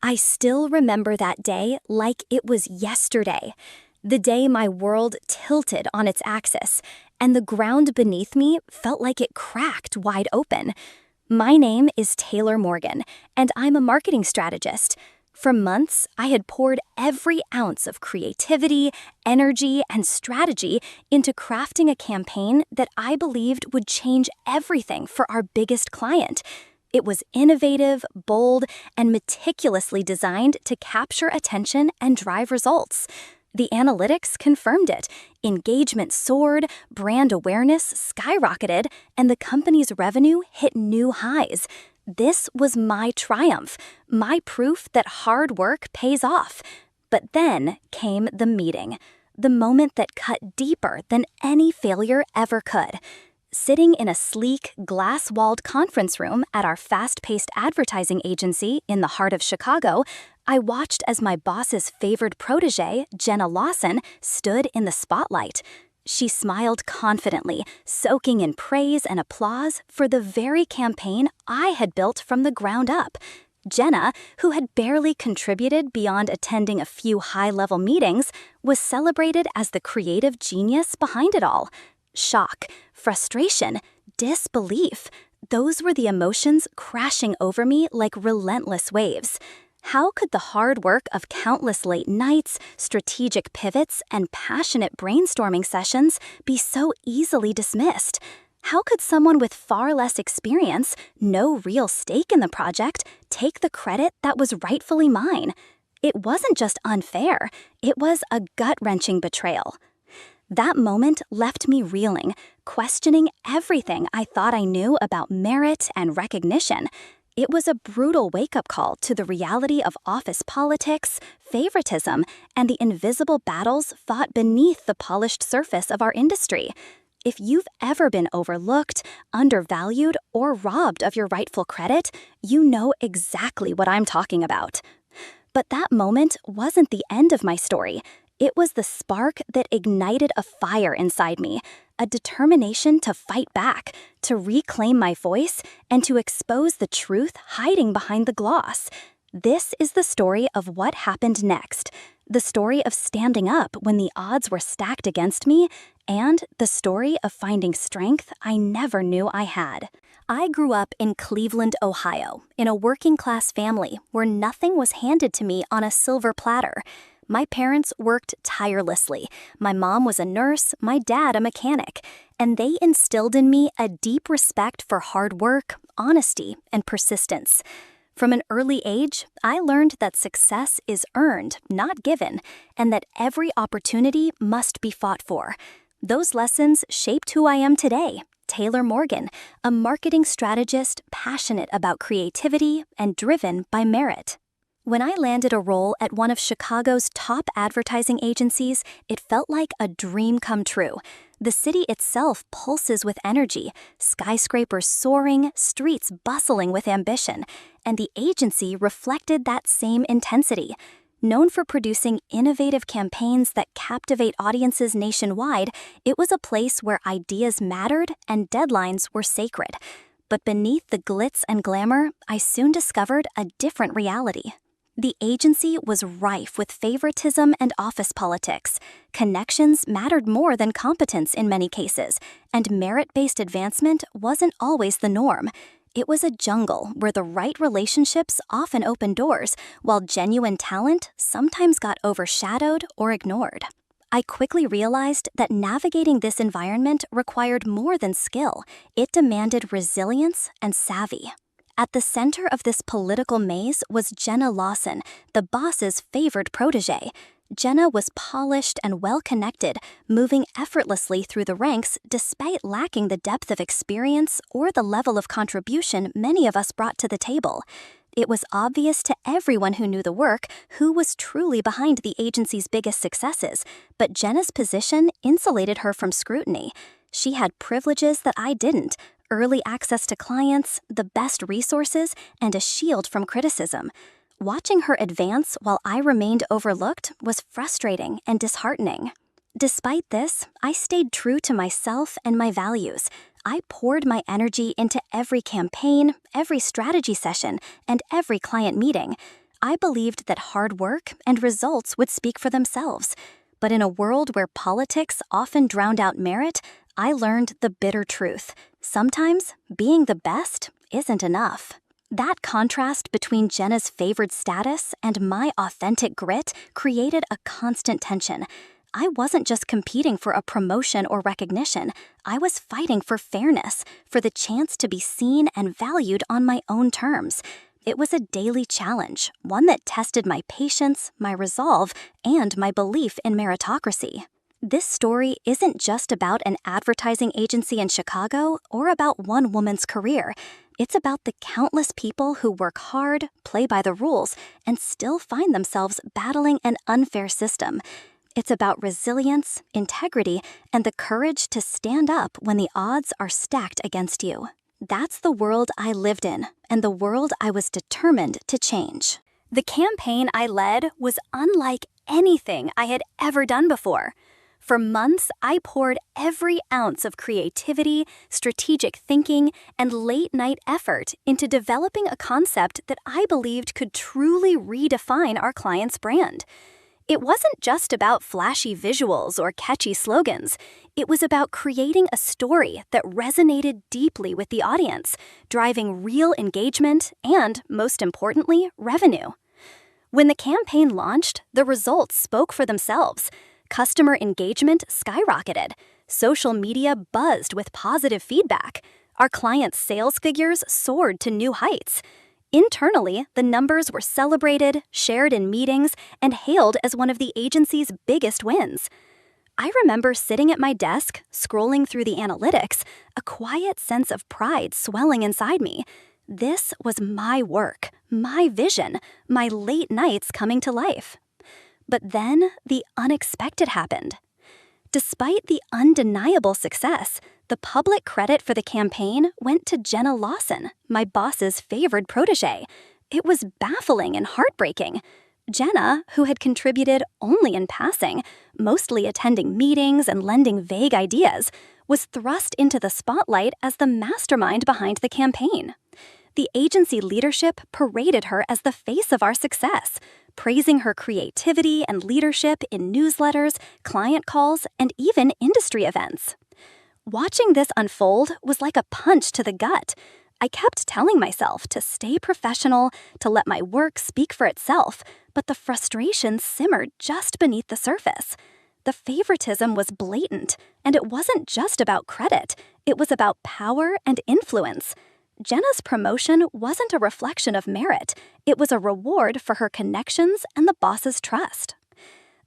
I still remember that day like it was yesterday. The day my world tilted on its axis, and the ground beneath me felt like it cracked wide open. My name is Taylor Morgan, and I'm a marketing strategist. For months, I had poured every ounce of creativity, energy, and strategy into crafting a campaign that I believed would change everything for our biggest client. It was innovative, bold, and meticulously designed to capture attention and drive results. The analytics confirmed it. Engagement soared, brand awareness skyrocketed, and the company's revenue hit new highs. This was my triumph, my proof that hard work pays off. But then came the meeting, the moment that cut deeper than any failure ever could. Sitting in a sleek, glass-walled conference room at our fast-paced advertising agency in the heart of Chicago, I watched as my boss's favored protege, Jenna Lawson, stood in the spotlight. She smiled confidently, soaking in praise and applause for the very campaign I had built from the ground up. Jenna, who had barely contributed beyond attending a few high-level meetings, was celebrated as the creative genius behind it all. Shock, frustration, disbelief. Those were the emotions crashing over me like relentless waves. How could the hard work of countless late nights, strategic pivots, and passionate brainstorming sessions be so easily dismissed? How could someone with far less experience, no real stake in the project, take the credit that was rightfully mine? It wasn't just unfair, it was a gut-wrenching betrayal. That moment left me reeling, questioning everything I thought I knew about merit and recognition. It was a brutal wake-up call to the reality of office politics, favoritism, and the invisible battles fought beneath the polished surface of our industry. If you've ever been overlooked, undervalued, or robbed of your rightful credit, you know exactly what I'm talking about. But that moment wasn't the end of my story. It was the spark that ignited a fire inside me, a determination to fight back, to reclaim my voice, and to expose the truth hiding behind the gloss. This is the story of what happened next, the story of standing up when the odds were stacked against me, and the story of finding strength I never knew I had. I grew up in Cleveland, Ohio, in a working-class family where nothing was handed to me on a silver platter. My parents worked tirelessly. My mom was a nurse, my dad a mechanic, and they instilled in me a deep respect for hard work, honesty, and persistence. From an early age, I learned that success is earned, not given, and that every opportunity must be fought for. Those lessons shaped who I am today, Taylor Morgan, a marketing strategist passionate about creativity and driven by merit. When I landed a role at one of Chicago's top advertising agencies, it felt like a dream come true. The city itself pulses with energy, skyscrapers soaring, streets bustling with ambition, and the agency reflected that same intensity. Known for producing innovative campaigns that captivate audiences nationwide, it was a place where ideas mattered and deadlines were sacred. But beneath the glitz and glamour, I soon discovered a different reality. The agency was rife with favoritism and office politics. Connections mattered more than competence in many cases, and merit-based advancement wasn't always the norm. It was a jungle where the right relationships often opened doors, while genuine talent sometimes got overshadowed or ignored. I quickly realized that navigating this environment required more than skill. It demanded resilience and savvy. At the center of this political maze was Jenna Lawson, the boss's favored protege. Jenna was polished and well-connected, moving effortlessly through the ranks despite lacking the depth of experience or the level of contribution many of us brought to the table. It was obvious to everyone who knew the work who was truly behind the agency's biggest successes, but Jenna's position insulated her from scrutiny. She had privileges that I didn't: early access to clients, the best resources, and a shield from criticism. Watching her advance while I remained overlooked was frustrating and disheartening. Despite this, I stayed true to myself and my values. I poured my energy into every campaign, every strategy session, and every client meeting. I believed that hard work and results would speak for themselves. But in a world where politics often drowned out merit, I learned the bitter truth. Sometimes being the best isn't enough. That contrast between Jenna's favored status and my authentic grit created a constant tension. I wasn't just competing for a promotion or recognition. I was fighting for fairness, for the chance to be seen and valued on my own terms. It was a daily challenge, one that tested my patience, my resolve, and my belief in meritocracy. This story isn't just about an advertising agency in Chicago or about one woman's career. It's about the countless people who work hard, play by the rules, and still find themselves battling an unfair system. It's about resilience, integrity, and the courage to stand up when the odds are stacked against you. That's the world I lived in, and the world I was determined to change. The campaign I led was unlike anything I had ever done before. For months, I poured every ounce of creativity, strategic thinking, and late-night effort into developing a concept that I believed could truly redefine our client's brand. It wasn't just about flashy visuals or catchy slogans. It was about creating a story that resonated deeply with the audience, driving real engagement and, most importantly, revenue. When the campaign launched, the results spoke for themselves. Customer engagement skyrocketed. Social media buzzed with positive feedback. Our clients' sales figures soared to new heights. Internally, the numbers were celebrated, shared in meetings, and hailed as one of the agency's biggest wins. I remember sitting at my desk, scrolling through the analytics, a quiet sense of pride swelling inside me. This was my work, my vision, my late nights coming to life. But then the unexpected happened. Despite the undeniable success, the public credit for the campaign went to Jenna Lawson, my boss's favored protege. It was baffling and heartbreaking. Jenna, who had contributed only in passing, mostly attending meetings and lending vague ideas, was thrust into the spotlight as the mastermind behind the campaign. The agency leadership paraded her as the face of our success, praising her creativity and leadership in newsletters, client calls, and even industry events. Watching this unfold was like a punch to the gut. I kept telling myself to stay professional, to let my work speak for itself, but the frustration simmered just beneath the surface. The favoritism was blatant, and it wasn't just about credit. It was about power and influence. Jenna's promotion wasn't a reflection of merit. It was a reward for her connections and the boss's trust.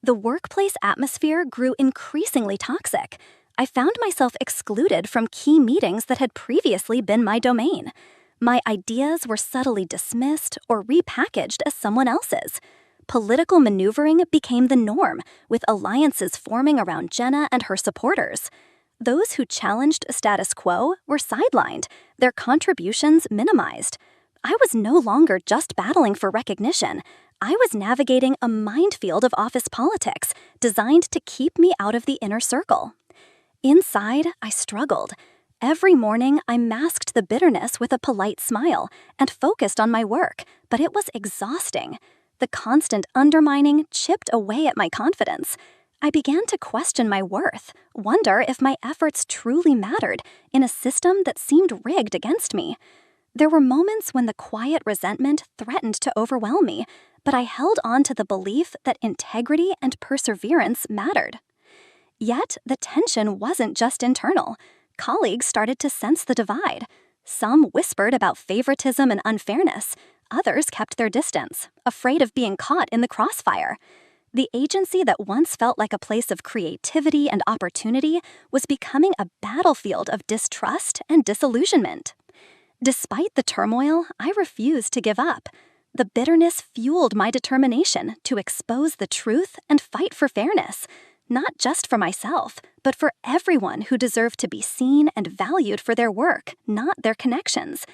The workplace atmosphere grew increasingly toxic. I found myself excluded from key meetings that had previously been my domain. My ideas were subtly dismissed or repackaged as someone else's. Political maneuvering became the norm, with alliances forming around Jenna and her supporters. Those who challenged status quo were sidelined, their contributions minimized. I was no longer just battling for recognition. I was navigating a minefield of office politics designed to keep me out of the inner circle. Inside, I struggled. Every morning, I masked the bitterness with a polite smile and focused on my work, but it was exhausting. The constant undermining chipped away at my confidence. I began to question my worth, wonder if my efforts truly mattered in a system that seemed rigged against me. There were moments when the quiet resentment threatened to overwhelm me, but I held on to the belief that integrity and perseverance mattered. Yet, the tension wasn't just internal. Colleagues started to sense the divide. Some whispered about favoritism and unfairness. Others kept their distance, afraid of being caught in the crossfire. The agency that once felt like a place of creativity and opportunity was becoming a battlefield of distrust and disillusionment. Despite the turmoil, I refused to give up. The bitterness fueled my determination to expose the truth and fight for fairness. Not just for myself, but for everyone who deserved to be seen and valued for their work, not their connections.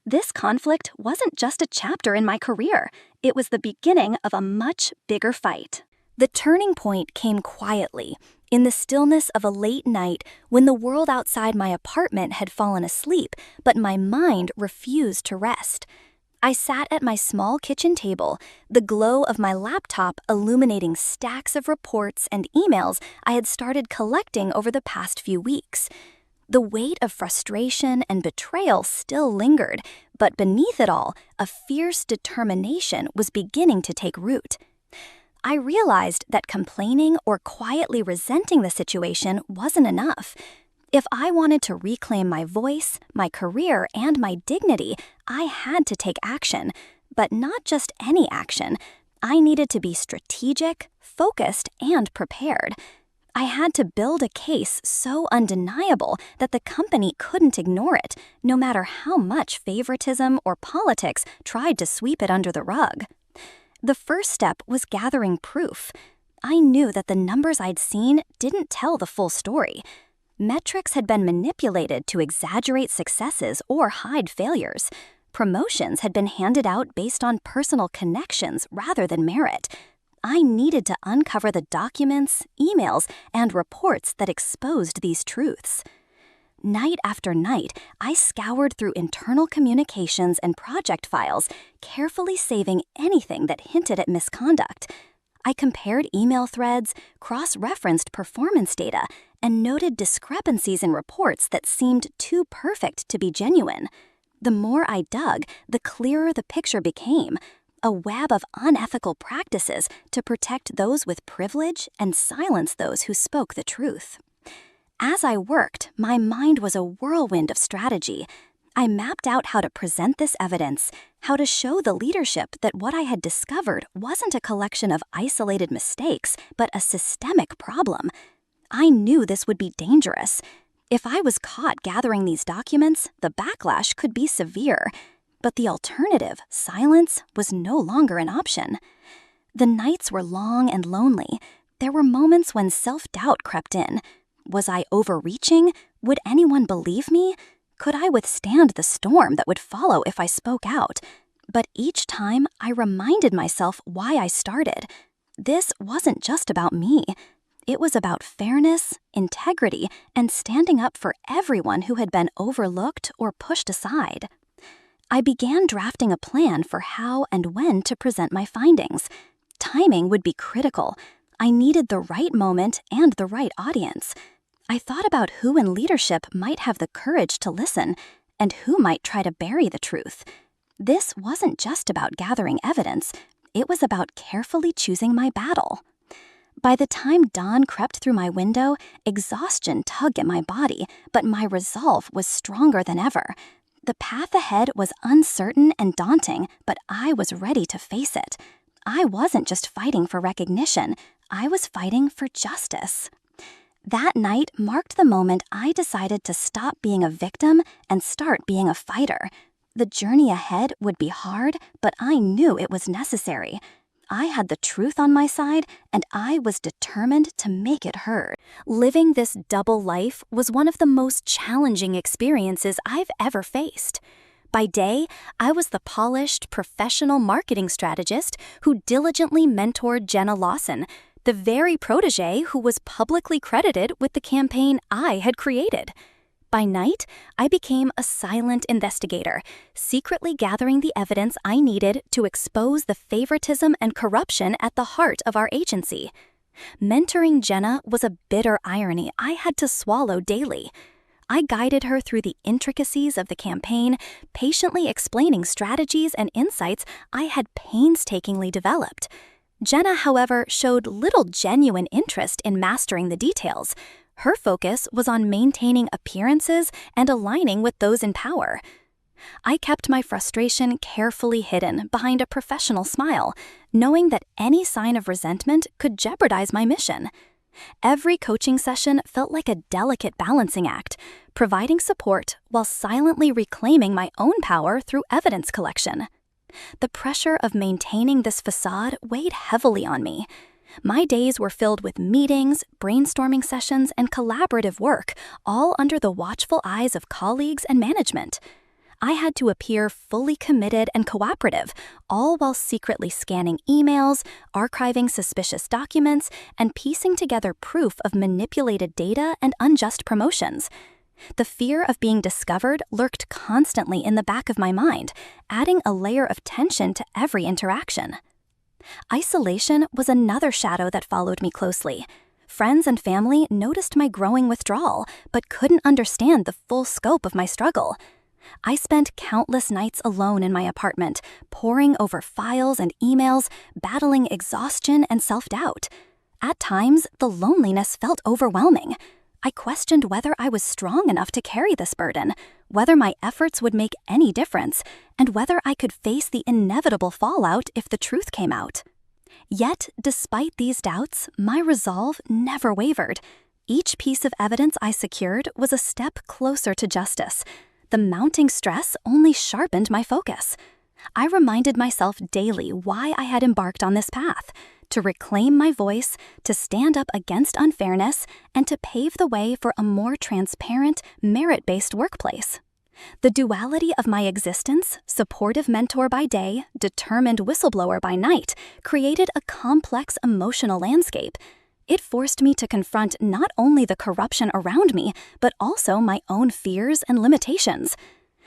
This conflict wasn't just a chapter in my career. It was the beginning of a much bigger fight. The turning point came quietly, in the stillness of a late night when the world outside my apartment had fallen asleep, but my mind refused to rest. I sat at my small kitchen table, the glow of my laptop illuminating stacks of reports and emails I had started collecting over the past few weeks. The weight of frustration and betrayal still lingered, but beneath it all, a fierce determination was beginning to take root. I realized that complaining or quietly resenting the situation wasn't enough. If I wanted to reclaim my voice, my career, and my dignity, I had to take action. But not just any action. I needed to be strategic, focused, and prepared. I had to build a case so undeniable that the company couldn't ignore it, no matter how much favoritism or politics tried to sweep it under the rug. The first step was gathering proof. I knew that the numbers I'd seen didn't tell the full story. Metrics had been manipulated to exaggerate successes or hide failures. Promotions had been handed out based on personal connections rather than merit. I needed to uncover the documents, emails, and reports that exposed these truths. Night after night, I scoured through internal communications and project files, carefully saving anything that hinted at misconduct. I compared email threads, cross-referenced performance data, and noted discrepancies in reports that seemed too perfect to be genuine. The more I dug, the clearer the picture became. A web of unethical practices to protect those with privilege and silence those who spoke the truth. As I worked, my mind was a whirlwind of strategy. I mapped out how to present this evidence, how to show the leadership that what I had discovered wasn't a collection of isolated mistakes, but a systemic problem. I knew this would be dangerous. If I was caught gathering these documents, the backlash could be severe. But the alternative, silence, was no longer an option. The nights were long and lonely. There were moments when self-doubt crept in. Was I overreaching? Would anyone believe me? Could I withstand the storm that would follow if I spoke out? But each time, I reminded myself why I started. This wasn't just about me. It was about fairness, integrity, and standing up for everyone who had been overlooked or pushed aside. I began drafting a plan for how and when to present my findings. Timing would be critical. I needed the right moment and the right audience. I thought about who in leadership might have the courage to listen and who might try to bury the truth. This wasn't just about gathering evidence. It was about carefully choosing my battle. By the time dawn crept through my window, exhaustion tugged at my body, but my resolve was stronger than ever. The path ahead was uncertain and daunting, but I was ready to face it. I wasn't just fighting for recognition. I was fighting for justice. That night marked the moment I decided to stop being a victim and start being a fighter. The journey ahead would be hard, but I knew it was necessary. I had the truth on my side, and I was determined to make it heard. Living this double life was one of the most challenging experiences I've ever faced. By day, I was the polished, professional marketing strategist who diligently mentored Jenna Lawson, the very protege who was publicly credited with the campaign I had created. By night, I became a silent investigator, secretly gathering the evidence I needed to expose the favoritism and corruption at the heart of our agency. Mentoring Jenna was a bitter irony I had to swallow daily. I guided her through the intricacies of the campaign, patiently explaining strategies and insights I had painstakingly developed. Jenna, however, showed little genuine interest in mastering the details. Her focus was on maintaining appearances and aligning with those in power. I kept my frustration carefully hidden behind a professional smile, knowing that any sign of resentment could jeopardize my mission. Every coaching session felt like a delicate balancing act, providing support while silently reclaiming my own power through evidence collection. The pressure of maintaining this facade weighed heavily on me. My days were filled with meetings, brainstorming sessions, and collaborative work, all under the watchful eyes of colleagues and management. I had to appear fully committed and cooperative, all while secretly scanning emails, archiving suspicious documents, and piecing together proof of manipulated data and unjust promotions. The fear of being discovered lurked constantly in the back of my mind, adding a layer of tension to every interaction. Isolation was another shadow that followed me closely. Friends and family noticed my growing withdrawal, but couldn't understand the full scope of my struggle. I spent countless nights alone in my apartment, poring over files and emails, battling exhaustion and self-doubt. At times, the loneliness felt overwhelming. I questioned whether I was strong enough to carry this burden, whether my efforts would make any difference, and whether I could face the inevitable fallout if the truth came out. Yet, despite these doubts, my resolve never wavered. Each piece of evidence I secured was a step closer to justice. The mounting stress only sharpened my focus. I reminded myself daily why I had embarked on this path: to reclaim my voice, to stand up against unfairness, and to pave the way for a more transparent, merit-based workplace. The duality of my existence, supportive mentor by day, determined whistleblower by night, created a complex emotional landscape. It forced me to confront not only the corruption around me, but also my own fears and limitations.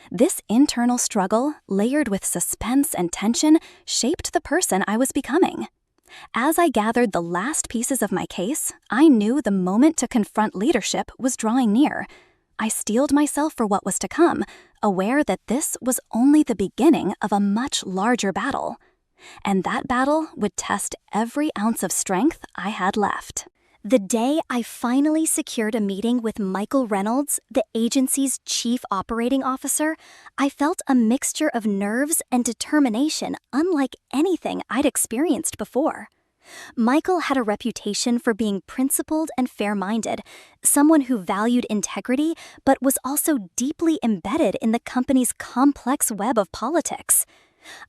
This internal struggle, layered with suspense and tension, shaped the person I was becoming. As I gathered the last pieces of my case, I knew the moment to confront leadership was drawing near. I steeled myself for what was to come, aware that this was only the beginning of a much larger battle. And that battle would test every ounce of strength I had left. The day I finally secured a meeting with Michael Reynolds, the agency's chief operating officer, I felt a mixture of nerves and determination unlike anything I'd experienced before. Michael had a reputation for being principled and fair-minded, someone who valued integrity but was also deeply embedded in the company's complex web of politics.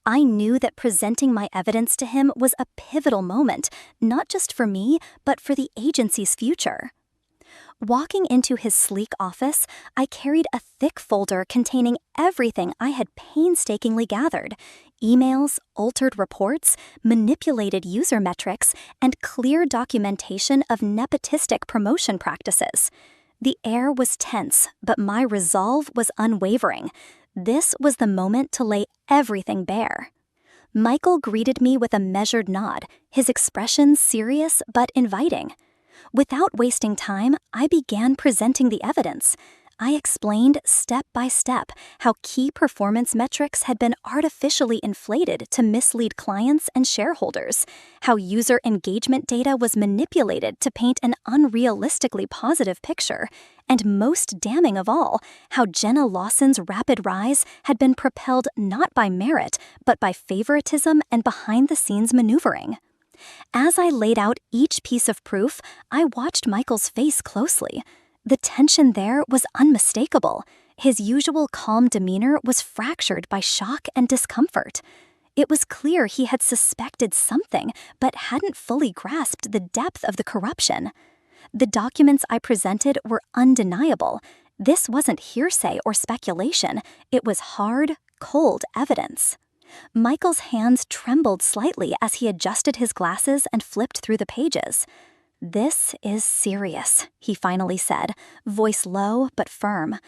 I knew that presenting my evidence to him was a pivotal moment, not just for me, but for the agency's future. Walking into his sleek office, I carried a thick folder containing everything I had painstakingly gathered: emails, altered reports, manipulated user metrics, and clear documentation of nepotistic promotion practices. The air was tense, but my resolve was unwavering. This was the moment to lay everything bare. Michael greeted me with a measured nod, his expression serious but inviting. Without wasting time, I began presenting the evidence. I explained step by step how key performance metrics had been artificially inflated to mislead clients and shareholders, how user engagement data was manipulated to paint an unrealistically positive picture, and most damning of all, how Jenna Lawson's rapid rise had been propelled not by merit, but by favoritism and behind-the-scenes maneuvering. As I laid out each piece of proof, I watched Michael's face closely. The tension there was unmistakable. His usual calm demeanor was fractured by shock and discomfort. It was clear he had suspected something, but hadn't fully grasped the depth of the corruption. The documents I presented were undeniable. This wasn't hearsay or speculation. It was hard, cold evidence. Michael's hands trembled slightly as he adjusted his glasses and flipped through the pages. "This is serious," he finally said, voice low but firm.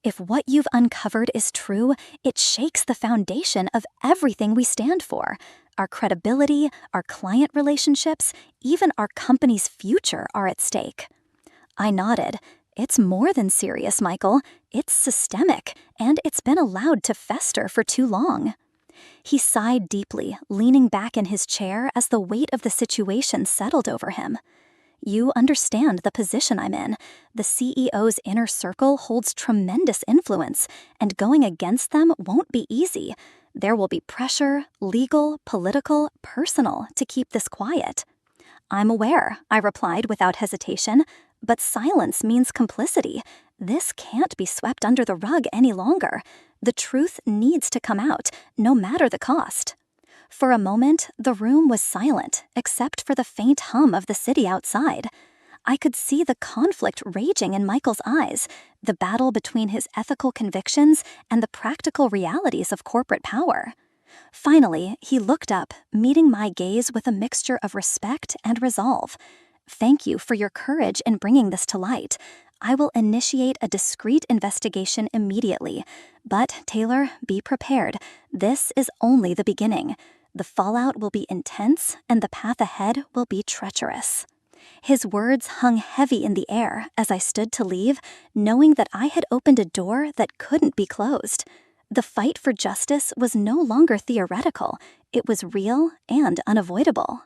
"If what you've uncovered is true, it shakes the foundation of everything we stand for. Our credibility, our client relationships, even our company's future are at stake." I nodded. "It's more than serious, Michael. It's systemic, and it's been allowed to fester for too long." He sighed deeply, leaning back in his chair as the weight of the situation settled over him. "You understand the position I'm in. The CEO's inner circle holds tremendous influence, and going against them won't be easy. There will be pressure, legal, political, personal, to keep this quiet." "I'm aware," I replied without hesitation, "but silence means complicity. This can't be swept under the rug any longer. The truth needs to come out, no matter the cost." For a moment, the room was silent, except for the faint hum of the city outside. I could see the conflict raging in Michael's eyes, the battle between his ethical convictions and the practical realities of corporate power. Finally, he looked up, meeting my gaze with a mixture of respect and resolve. "Thank you for your courage in bringing this to light. I will initiate a discreet investigation immediately. But, Taylor, be prepared. This is only the beginning. The fallout will be intense, and the path ahead will be treacherous." His words hung heavy in the air as I stood to leave, knowing that I had opened a door that couldn't be closed. The fight for justice was no longer theoretical. It was real and unavoidable.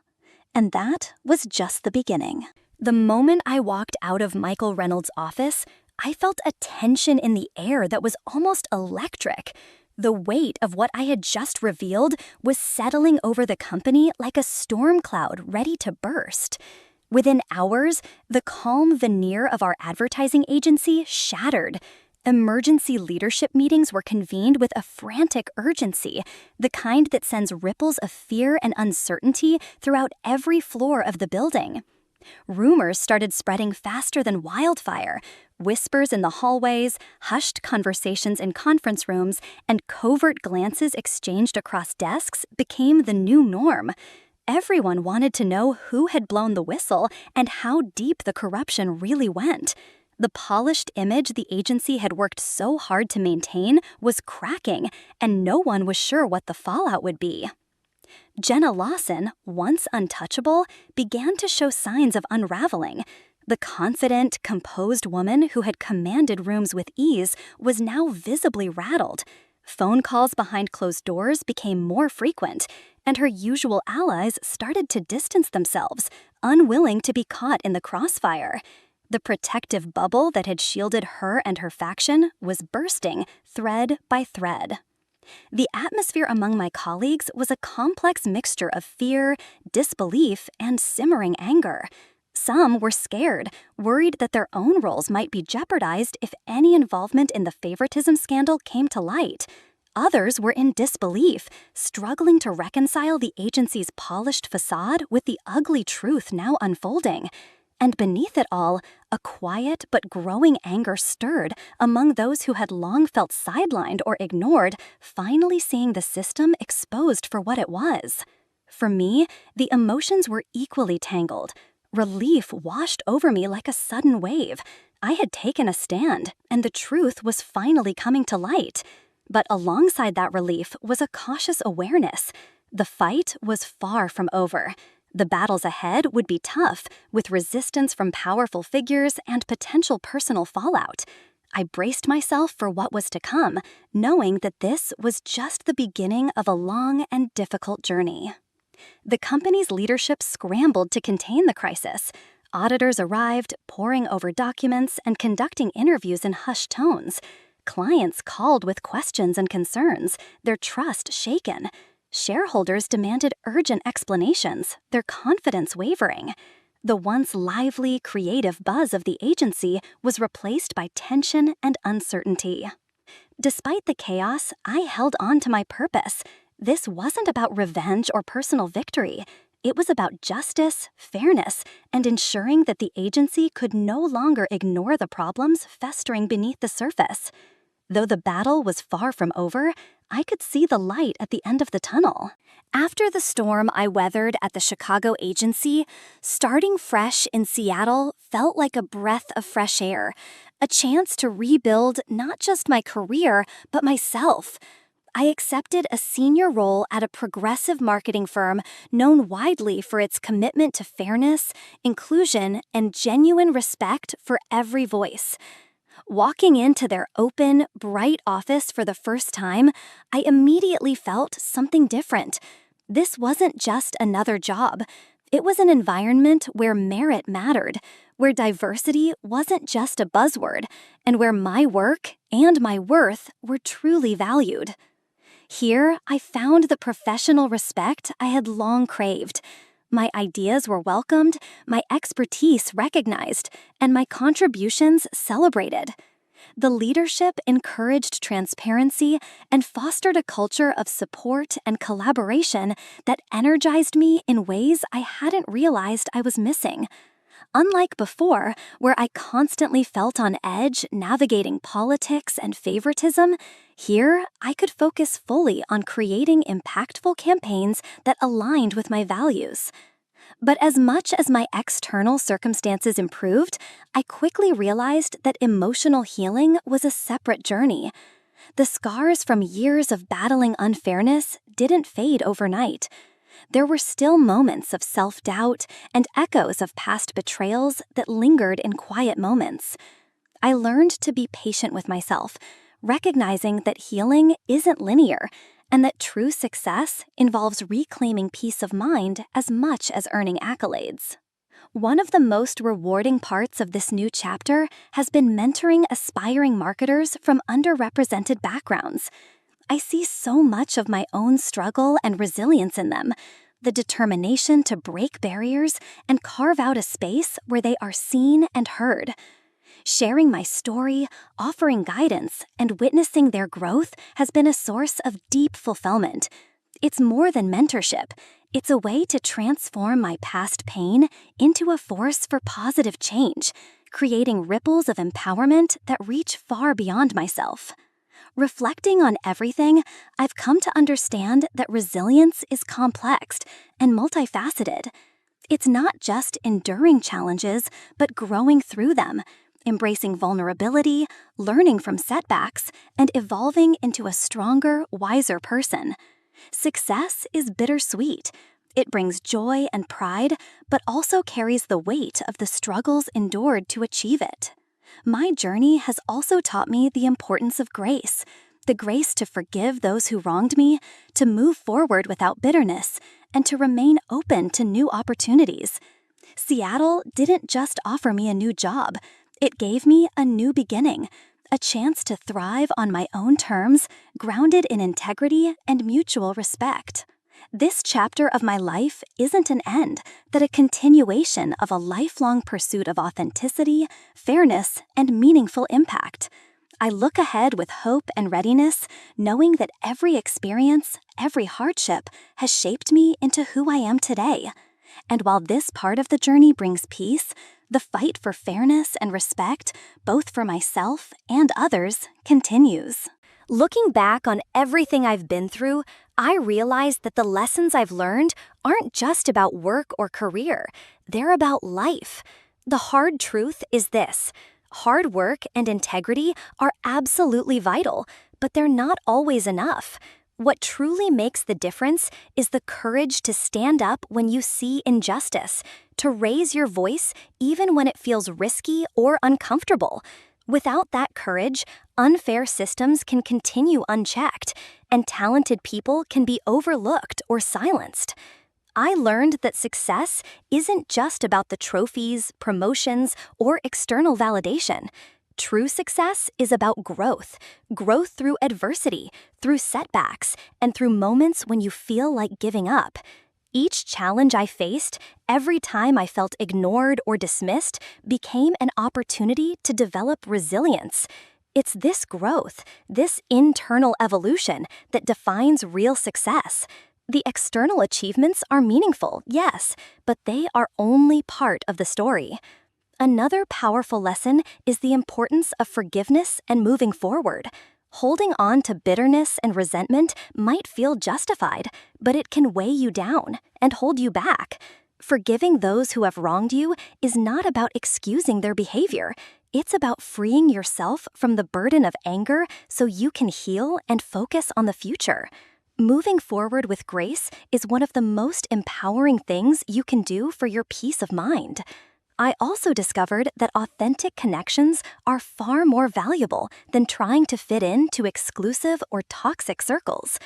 And that was just the beginning. The moment I walked out of Michael Reynolds' office, I felt a tension in the air that was almost electric. The weight of what I had just revealed was settling over the company like a storm cloud ready to burst. Within hours, the calm veneer of our advertising agency shattered. Emergency leadership meetings were convened with a frantic urgency, the kind that sends ripples of fear and uncertainty throughout every floor of the building. Rumors started spreading faster than wildfire. Whispers in the hallways, hushed conversations in conference rooms, and covert glances exchanged across desks became the new norm. Everyone wanted to know who had blown the whistle and how deep the corruption really went. The polished image the agency had worked so hard to maintain was cracking, and no one was sure what the fallout would be. Jenna Lawson, once untouchable, began to show signs of unraveling. The confident, composed woman who had commanded rooms with ease was now visibly rattled. Phone calls behind closed doors became more frequent, and her usual allies started to distance themselves, unwilling to be caught in the crossfire. The protective bubble that had shielded her and her faction was bursting, thread by thread. The atmosphere among my colleagues was a complex mixture of fear, disbelief, and simmering anger. Some were scared, worried that their own roles might be jeopardized if any involvement in the favoritism scandal came to light. Others were in disbelief, struggling to reconcile the agency's polished facade with the ugly truth now unfolding. And beneath it all, a quiet but growing anger stirred among those who had long felt sidelined or ignored, finally seeing the system exposed for what it was. For me, the emotions were equally tangled. Relief washed over me like a sudden wave. I had taken a stand, and the truth was finally coming to light. But alongside that relief was a cautious awareness. The fight was far from over. The battles ahead would be tough, with resistance from powerful figures and potential personal fallout. I braced myself for what was to come, knowing that this was just the beginning of a long and difficult journey. The company's leadership scrambled to contain the crisis. Auditors arrived, poring over documents and conducting interviews in hushed tones. Clients called with questions and concerns, their trust shaken. Shareholders demanded urgent explanations, their confidence wavering. The once lively, creative buzz of the agency was replaced by tension and uncertainty. Despite the chaos, I held on to my purpose. This wasn't about revenge or personal victory. It was about justice, fairness, and ensuring that the agency could no longer ignore the problems festering beneath the surface. Though the battle was far from over, I could see the light at the end of the tunnel. After the storm I weathered at the Chicago agency, starting fresh in Seattle felt like a breath of fresh air, a chance to rebuild not just my career, but myself. I accepted a senior role at a progressive marketing firm known widely for its commitment to fairness, inclusion, and genuine respect for every voice. Walking into their open, bright office for the first time, I immediately felt something different. This wasn't just another job. It was an environment where merit mattered, where diversity wasn't just a buzzword, and where my work and my worth were truly valued. Here, I found the professional respect I had long craved. My ideas were welcomed, my expertise recognized, and my contributions celebrated. The leadership encouraged transparency and fostered a culture of support and collaboration that energized me in ways I hadn't realized I was missing. Unlike before, where I constantly felt on edge navigating politics and favoritism, here I could focus fully on creating impactful campaigns that aligned with my values. But as much as my external circumstances improved, I quickly realized that emotional healing was a separate journey. The scars from years of battling unfairness didn't fade overnight. There were still moments of self-doubt and echoes of past betrayals that lingered in quiet moments. I learned to be patient with myself, recognizing that healing isn't linear and that true success involves reclaiming peace of mind as much as earning accolades. One of the most rewarding parts of this new chapter has been mentoring aspiring marketers from underrepresented backgrounds. I see so much of my own struggle and resilience in them, the determination to break barriers and carve out a space where they are seen and heard. Sharing my story, offering guidance, and witnessing their growth has been a source of deep fulfillment. It's more than mentorship. It's a way to transform my past pain into a force for positive change, creating ripples of empowerment that reach far beyond myself. Reflecting on everything, I've come to understand that resilience is complex and multifaceted. It's not just enduring challenges, but growing through them, embracing vulnerability, learning from setbacks, and evolving into a stronger, wiser person. Success is bittersweet. It brings joy and pride, but also carries the weight of the struggles endured to achieve it. My journey has also taught me the importance of grace, the grace to forgive those who wronged me, to move forward without bitterness, and to remain open to new opportunities. Seattle didn't just offer me a new job. It gave me a new beginning, a chance to thrive on my own terms, grounded in integrity and mutual respect. This chapter of my life isn't an end, but a continuation of a lifelong pursuit of authenticity, fairness, and meaningful impact. I look ahead with hope and readiness, knowing that every experience, every hardship has shaped me into who I am today. And while this part of the journey brings peace, the fight for fairness and respect, both for myself and others, continues. Looking back on everything I've been through, I realize that the lessons I've learned aren't just about work or career. They're about life. The hard truth is this: hard work and integrity are absolutely vital, but they're not always enough. What truly makes the difference is the courage to stand up when you see injustice, to raise your voice even when it feels risky or uncomfortable. Without that courage, unfair systems can continue unchecked, and talented people can be overlooked or silenced. I learned that success isn't just about the trophies, promotions, or external validation. True success is about growth through adversity, through setbacks, and through moments when you feel like giving up. Each challenge I faced, every time I felt ignored or dismissed, became an opportunity to develop resilience. It's this growth, this internal evolution, that defines real success. The external achievements are meaningful, yes, but they are only part of the story. Another powerful lesson is the importance of forgiveness and moving forward. Holding on to bitterness and resentment might feel justified, but it can weigh you down and hold you back. Forgiving those who have wronged you is not about excusing their behavior. It's about freeing yourself from the burden of anger so you can heal and focus on the future. Moving forward with grace is one of the most empowering things you can do for your peace of mind. I also discovered that authentic connections are far more valuable than trying to fit into exclusive or toxic circles.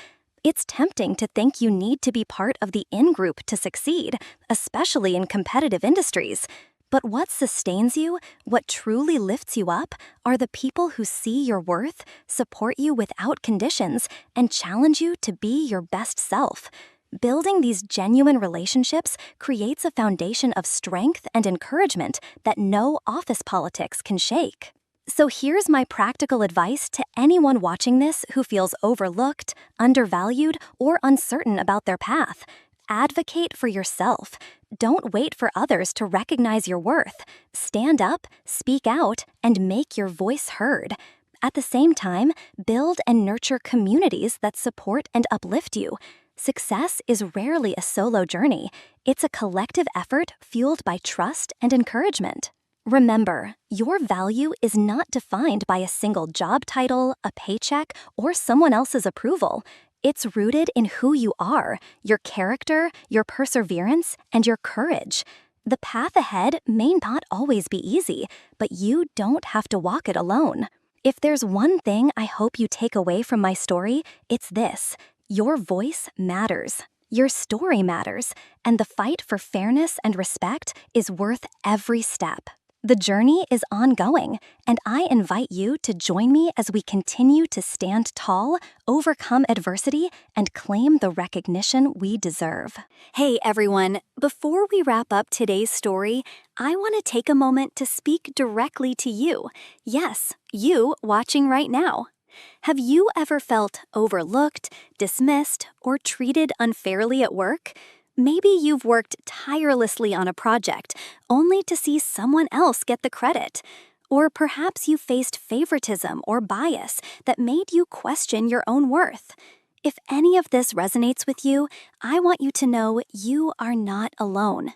It's tempting to think you need to be part of the in-group to succeed, especially in competitive industries. But what sustains you, what truly lifts you up, are the people who see your worth, support you without conditions, and challenge you to be your best self. Building these genuine relationships creates a foundation of strength and encouragement that no office politics can shake. So here's my practical advice to anyone watching this who feels overlooked, undervalued, or uncertain about their path. Advocate for yourself. Don't wait for others to recognize your worth. Stand up, speak out, and make your voice heard. At the same time, build and nurture communities that support and uplift you. Success is rarely a solo journey. It's a collective effort fueled by trust and encouragement. Remember, your value is not defined by a single job title, a paycheck, or someone else's approval. It's rooted in who you are, your character, your perseverance, and your courage. The path ahead may not always be easy, but you don't have to walk it alone. If there's one thing I hope you take away from my story, it's this: your voice matters. Your story matters, and the fight for fairness and respect is worth every step. The journey is ongoing, and I invite you to join me as we continue to stand tall, overcome adversity, and claim the recognition we deserve. Hey everyone, before we wrap up today's story, I want to take a moment to speak directly to you. Yes, you watching right now. Have you ever felt overlooked, dismissed, or treated unfairly at work? Maybe you've worked tirelessly on a project, only to see someone else get the credit. Or perhaps you faced favoritism or bias that made you question your own worth. If any of this resonates with you, I want you to know you are not alone.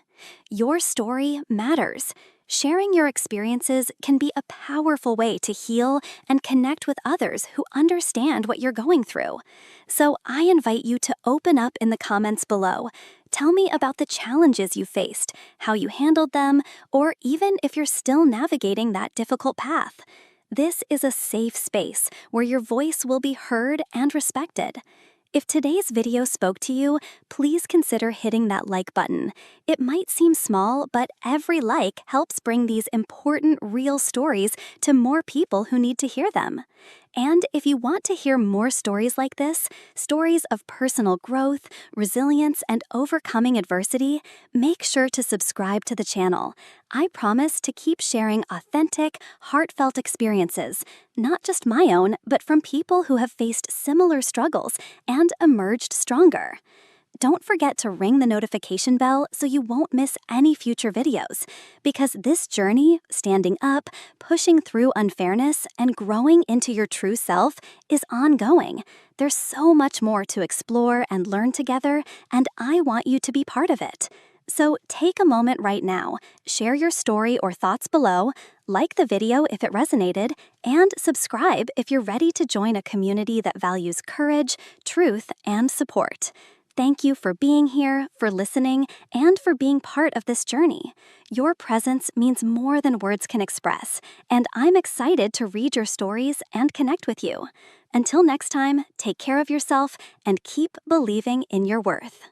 Your story matters. Sharing your experiences can be a powerful way to heal and connect with others who understand what you're going through. So I invite you to open up in the comments below. Tell me about the challenges you faced, how you handled them, or even if you're still navigating that difficult path. This is a safe space where your voice will be heard and respected. If today's video spoke to you, please consider hitting that like button. It might seem small, but every like helps bring these important, real stories to more people who need to hear them. And if you want to hear more stories like this, stories of personal growth, resilience, and overcoming adversity, make sure to subscribe to the channel. I promise to keep sharing authentic, heartfelt experiences, not just my own, but from people who have faced similar struggles and emerged stronger. Don't forget to ring the notification bell so you won't miss any future videos, because this journey, standing up, pushing through unfairness, and growing into your true self is ongoing. There's so much more to explore and learn together, and I want you to be part of it. So take a moment right now, share your story or thoughts below, like the video if it resonated, and subscribe if you're ready to join a community that values courage, truth, and support. Thank you for being here, for listening, and for being part of this journey. Your presence means more than words can express, and I'm excited to read your stories and connect with you. Until next time, take care of yourself and keep believing in your worth.